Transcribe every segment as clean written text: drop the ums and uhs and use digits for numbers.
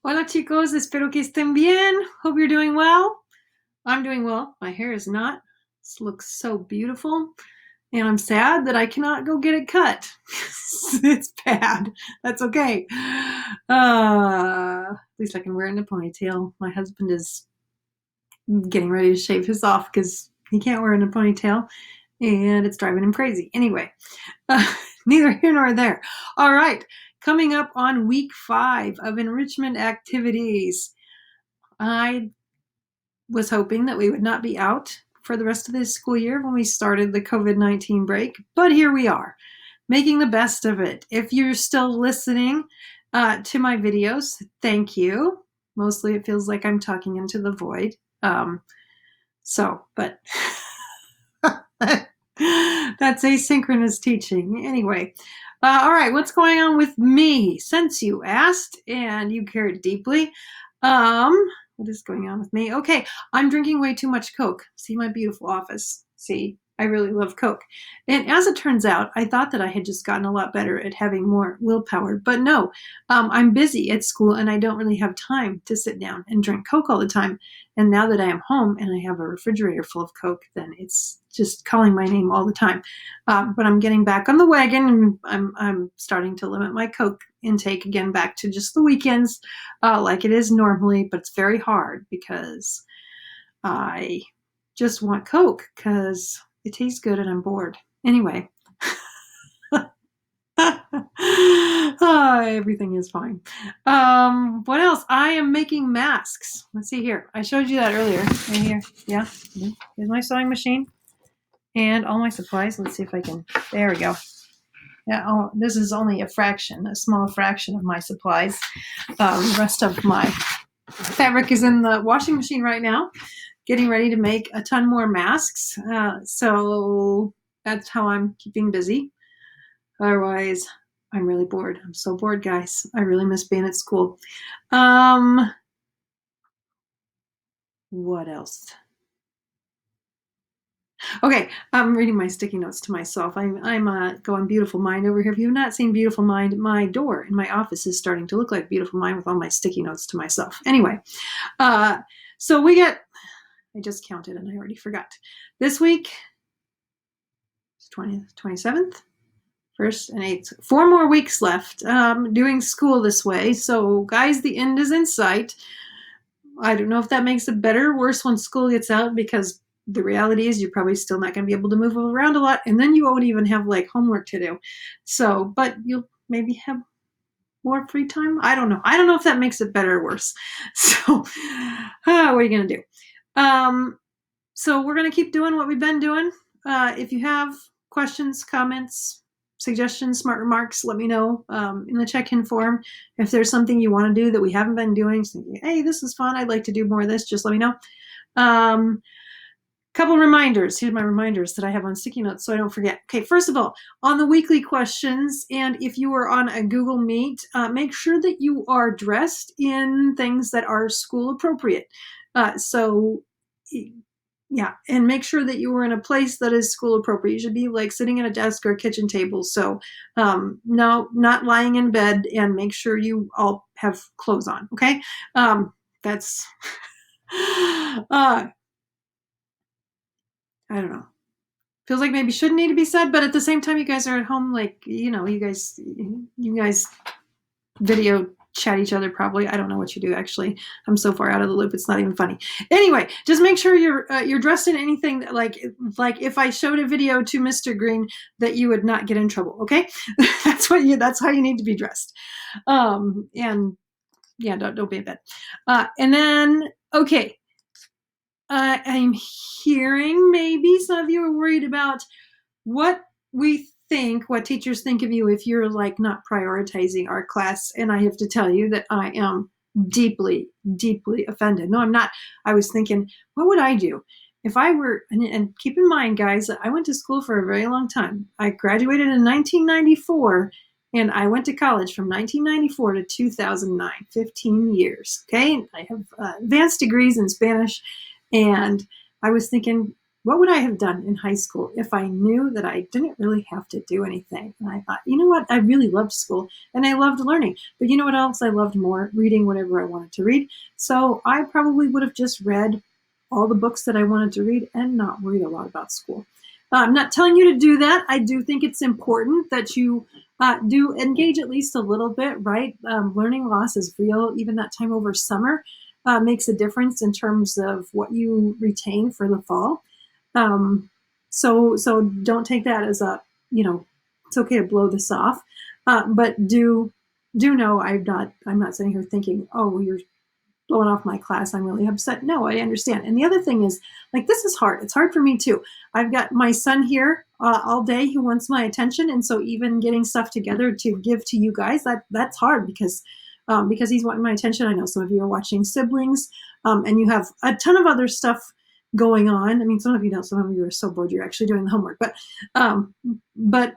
Hola chicos, espero que estén bien. Hope you're doing well. I'm doing well. My hair is not. This looks so beautiful. And I'm sad that I cannot go get it cut. It's bad. That's okay. At least I can wear it in a ponytail. My husband is getting ready to shave his off because he can't wear it in a ponytail. And it's driving him crazy. Anyway, neither here nor there. All right. Coming up on week 5 of enrichment activities. I was hoping that we would not be out for the rest of this school year when we started the COVID-19 break, but here we are, making the best of it. If you're still listening to my videos, thank you. Mostly it feels like I'm talking into the void. But that's asynchronous teaching. Anyway, all right, what's going on with me? Since you asked and you cared deeply, what is going on with me? Okay, I'm drinking way too much Coke. See my beautiful office. See, I really love Coke. And as it turns out, I thought that I had just gotten a lot better at having more willpower, but no, I'm busy at school and I don't really have time to sit down and drink Coke all the time. And now that I am home and I have a refrigerator full of Coke, then it's just calling my name all the time. But I'm getting back on the wagon and I'm starting to limit my Coke intake again back to just the weekends like it is normally, but it's very hard because I just want Coke because it tastes good and I'm bored. Anyway. Everything is fine. What else? I am making masks. Let's see here. I showed you that earlier. Right here. Yeah. Here's my sewing machine and all my supplies. Let's see if I can. There we go. Yeah. Oh, this is only a small fraction of my supplies. The rest of my fabric is in the washing machine right now, getting ready to make a ton more masks. So that's how I'm keeping busy. Otherwise, I'm really bored. I'm so bored, guys. I really miss being at school. What else? Okay, I'm reading my sticky notes to myself. I'm going Beautiful Mind over here. If you've not seen Beautiful Mind, my door in my office is starting to look like Beautiful Mind with all my sticky notes to myself. Anyway, so we get, I just counted and I already forgot. This week, 20th, 27th, 1st and 8th. 4 more weeks left doing school this way. So, guys, the end is in sight. I don't know if that makes it better or worse when school gets out because the reality is you're probably still not going to be able to move around a lot. And then you won't even have like homework to do. So, but you'll maybe have more free time. I don't know. I don't know if that makes it better or worse. So, what are you going to do? So we're going to keep doing what we've been doing. If you have questions, comments, suggestions, smart remarks, let me know in the check-in form. If there's something you want to do that we haven't been doing, thinking, hey, this is fun, I'd like to do more of this, just let me know. Couple reminders. Here's my reminders that I have on sticky notes so I don't forget. Okay, first of all, on the weekly questions, and if you are on a Google Meet, make sure that you are dressed in things that are school appropriate. Yeah, and make sure that you are in a place that is school appropriate. You should be like sitting at a desk or a kitchen table. So no, not lying in bed, and make sure you all have clothes on. Okay, that's I don't know. Feels like maybe shouldn't need to be said, but at the same time, you guys are at home, like you guys video chat each other probably. I don't know what you do actually. I'm so far out of the loop. It's not even funny. Anyway, just make sure you're dressed in anything that, like if I showed a video to Mr. Green, that you would not get in trouble. Okay, that's how you need to be dressed. And yeah, don't be in bed. And then okay, I'm hearing maybe some of you are worried about what teachers think of you if you're like not prioritizing our class. And I have to tell you that I am deeply, deeply offended. No, I'm not. I was thinking, what would I do if I were, and keep in mind, guys, I went to school for a very long time. I graduated in 1994 and I went to college from 1994 to 2009, 15 years. Okay. I have advanced degrees in Spanish. And I was thinking, what would I have done in high school if I knew that I didn't really have to do anything? And I thought, you know what? I really loved school and I loved learning. But you know what else I loved more? Reading whatever I wanted to read. So I probably would have just read all the books that I wanted to read and not worried a lot about school. I'm not telling you to do that. I do think it's important that you do engage at least a little bit, right? Learning loss is real. Even that time over summer makes a difference in terms of what you retain for the fall. So don't take that as a, it's okay to blow this off. But do know I'm not sitting here thinking, oh, you're blowing off my class. I'm really upset. No, I understand. And the other thing is, like, this is hard. It's hard for me too. I've got my son here all day who wants my attention. And so even getting stuff together to give to you guys, that's hard because he's wanting my attention. I know some of you are watching Siblings, and you have a ton of other stuff going on. I mean, some of you don't. Some of you are so bored you're actually doing the homework. But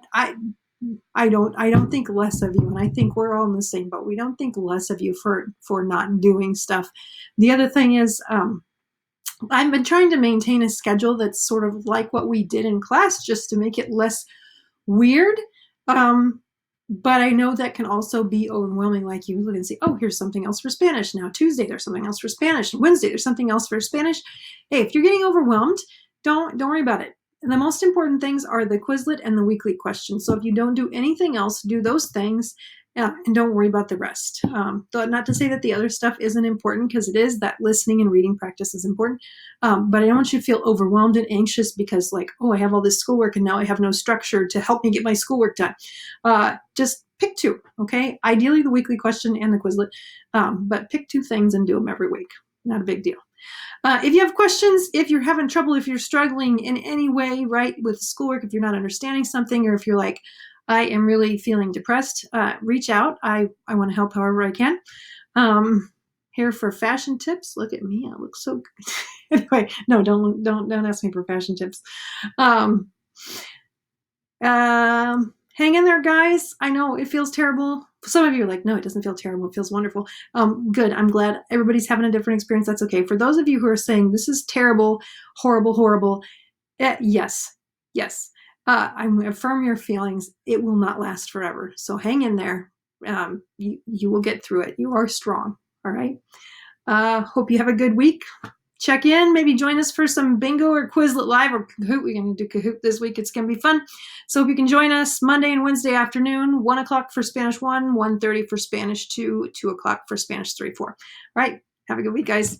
I don't think less of you, and I think we're all in the same boat. We don't think less of you for not doing stuff. The other thing is, I've been trying to maintain a schedule that's sort of like what we did in class, just to make it less weird. But I know that can also be overwhelming. Like, you look and see, oh, here's something else for Spanish. Now Tuesday there's something else for Spanish. Wednesday there's something else for Spanish. Hey, if you're getting overwhelmed, don't worry about it. The most important things are the Quizlet and the weekly questions. So if you don't do anything else, do those things and don't worry about the rest. Not to say that the other stuff isn't important, because it is. That listening and reading practice is important. But I don't want you to feel overwhelmed and anxious because, like, oh, I have all this schoolwork and now I have no structure to help me get my schoolwork done. Just pick two, okay? Ideally the weekly question and the Quizlet, but pick two things and do them every week. Not a big deal. If you have questions, if you're having trouble, if you're struggling in any way, right, with schoolwork, if you're not understanding something, or if you're like, I am really feeling depressed, reach out. I want to help however I can. Here for fashion tips. Look at me. I look so good. Anyway, no, don't ask me for fashion tips. Hang in there, guys. I know it feels terrible. Some of you are like, no, it doesn't feel terrible. It feels wonderful. Good. I'm glad everybody's having a different experience. That's okay. For those of you who are saying this is terrible, horrible, horrible, yes. I'm affirm your feelings. It will not last forever. So hang in there. You will get through it. You are strong. All right. Hope you have a good week. Check in, maybe join us for some bingo or Quizlet Live or Kahoot. We're going to do Kahoot this week. It's going to be fun. So if you can join us Monday and Wednesday afternoon, 1 o'clock for Spanish 1, 1:30 for Spanish 2, 2 o'clock for Spanish 3, 4. All right. Have a good week, guys.